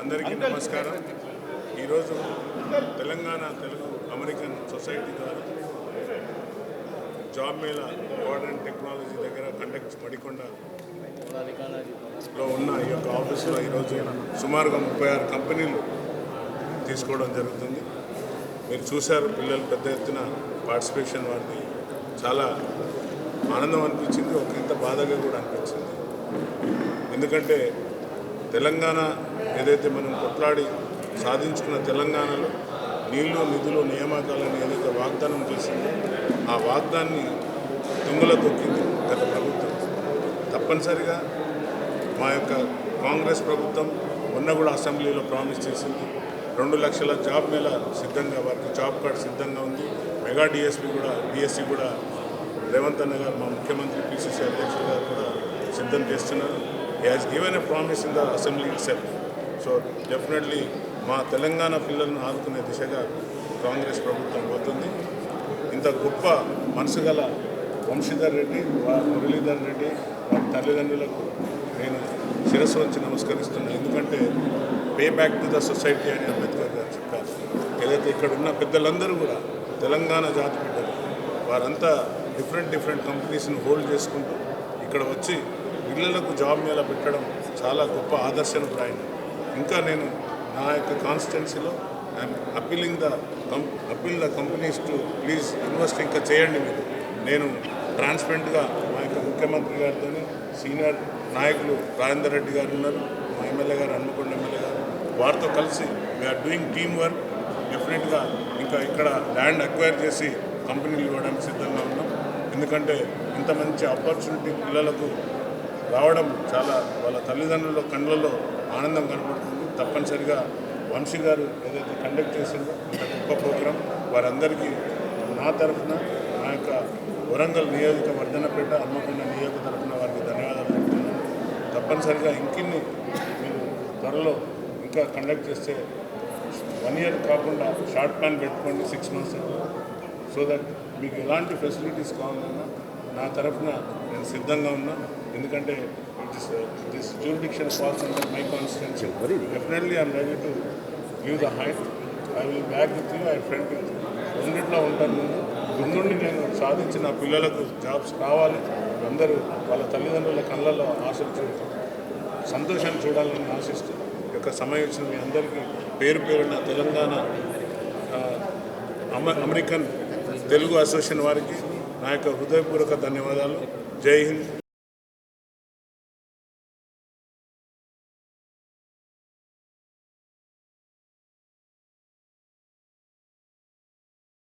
అందరికీ నమస్కారం. ఈరోజు తెలంగాణ తెలుగు అమెరికన్ సొసైటీ ద్వారా జాబ్ మేళా మోడర్న్ టెక్నాలజీ దగ్గర కండక్ట్ మడికొండలో ఉన్న ఈ యొక్క ఆఫీసులో ఈరోజు సుమారుగా 36 కంపెనీలు తీసుకోవడం జరుగుతుంది. మీరు చూశారు, పిల్లలు పెద్ద ఎత్తున పార్టిసిపేషన్ వారిది చాలా ఆనందం అనిపించింది, ఒక ఇంత బాధగా కూడా అనిపించింది. ఎందుకంటే తెలంగాణ ఏదైతే మనం కొట్లాడి సాధించుకున్న తెలంగాణలో నీళ్లు నిధులు నియామకాలను ఏదైతే వాగ్దానం చేసిందో ఆ వాగ్దాన్ని తుంగలో తొక్కింది గత ప్రభుత్వం. తప్పనిసరిగా మా యొక్క కాంగ్రెస్ ప్రభుత్వం మొన్న కూడా అసెంబ్లీలో ప్రామిస్ చేసింది. 2 లక్షల జాబ్ మేళా సిద్ధంగా, వారికి జాబ్ కార్డ్ సిద్ధంగా ఉంది. మెగా డిఎస్సి కూడా రేవంత్ అన్న గారు, మా ముఖ్యమంత్రి పిసిసి అధ్యక్షులు గారు కూడా సిద్ధం చేస్తున్నారు. He has given a promise in the assembly it self. So definitely మా తెలంగాణ పిల్లలను ఆదుకునే దిశగా కాంగ్రెస్ ప్రభుత్వం పోతుంది. ఇంత గొప్ప మనసు గల వంశీధర్ రెడ్డి, మురళీధర్ రెడ్డి వారి తల్లిదండ్రులకు నేను శిరస్సు వచ్చి నమస్కరిస్తున్నాను. ఎందుకంటే pay back to the society అని అంబేద్కర్ గారు చెప్పారు. ఏదైతే ఇక్కడ ఉన్న పెద్దలందరూ కూడా తెలంగాణ జాతి బిడ్డలు, వారంతా డిఫరెంట్ కంపెనీస్ని హోల్డ్ చేసుకుంటూ ఇక్కడ వచ్చి పిల్లలకు జాబ్ మేళా పెట్టడం చాలా గొప్ప ఆదర్శప్రాయం. ఇంకా నేను నా యొక్క కాన్స్టిట్యున్సీలో I'm appeal the companies to please invest ఇంకా చేయండి. నేను ట్రాన్స్పరెంట్గా మా యొక్క ముఖ్యమంత్రి గారితో, సీనియర్ నాయకులు రాజేందర్ రెడ్డి గారు ఉన్నారు, మా ఎమ్మెల్యే గారు, హన్మకొండ ఎమ్మెల్యే గారు, వారితో కలిసి వీఆర్ డూయింగ్ టీమ్ వర్క్. డెఫినెట్గా ఇంకా ఇక్కడ ల్యాండ్ అక్వైర్ చేసి కంపెనీలు ఇవ్వడానికి సిద్ధంగా ఉన్నాం. ఎందుకంటే ఇంత మంచి ఆపర్చునిటీ పిల్లలకు రావడం చాలా వాళ్ళ తల్లిదండ్రుల కళ్ళల్లో ఆనందం కనపడుతుంది. తప్పనిసరిగా వంశీ గారు ఏదైతే కండక్ట్ చేసిందో ఇంత గొప్ప ప్రోగ్రాం, వారందరికీ నా తరఫున, నా యొక్క వరంగల్ వర్ధన్నపేట హన్మకొండ నియోజక తరఫున వారికి ధన్యవాదాలు చెప్తున్నాను. తప్పనిసరిగా ఇంకిన్ని మీరు త్వరలో ఇంకా కండక్ట్ చేస్తే 1 year కాకుండా షార్ట్ ప్లాన్ పెట్టుకోండి, 6 months, సో దట్ మీకు ఎలాంటి ఫెసిలిటీస్ కావాలన్నా నా తరఫున నేను సిద్ధంగా ఉన్నా. ఎందుకంటే this jurisdiction falls under my constituency. Definitely I'm ready to give the height. I will back with you, I front with you. రెండిట్లో ఉంటాను. ముందుండి నేను సాధించిన పిల్లలకు జాబ్స్ కావాలి, అందరూ వాళ్ళ తల్లిదండ్రుల కళ్ళల్లో సంతోషాన్ని చూడాలని ఆశిస్తూ ఈ యొక్క సమయం ఇచ్చిన మీ అందరికీ పేరున తెలంగాణ అమెరికన్ తెలుగు అసోసియేషన్ వారికి నా యొక్క హృదయపూర్వక ధన్యవాదాలు. జై హింద్.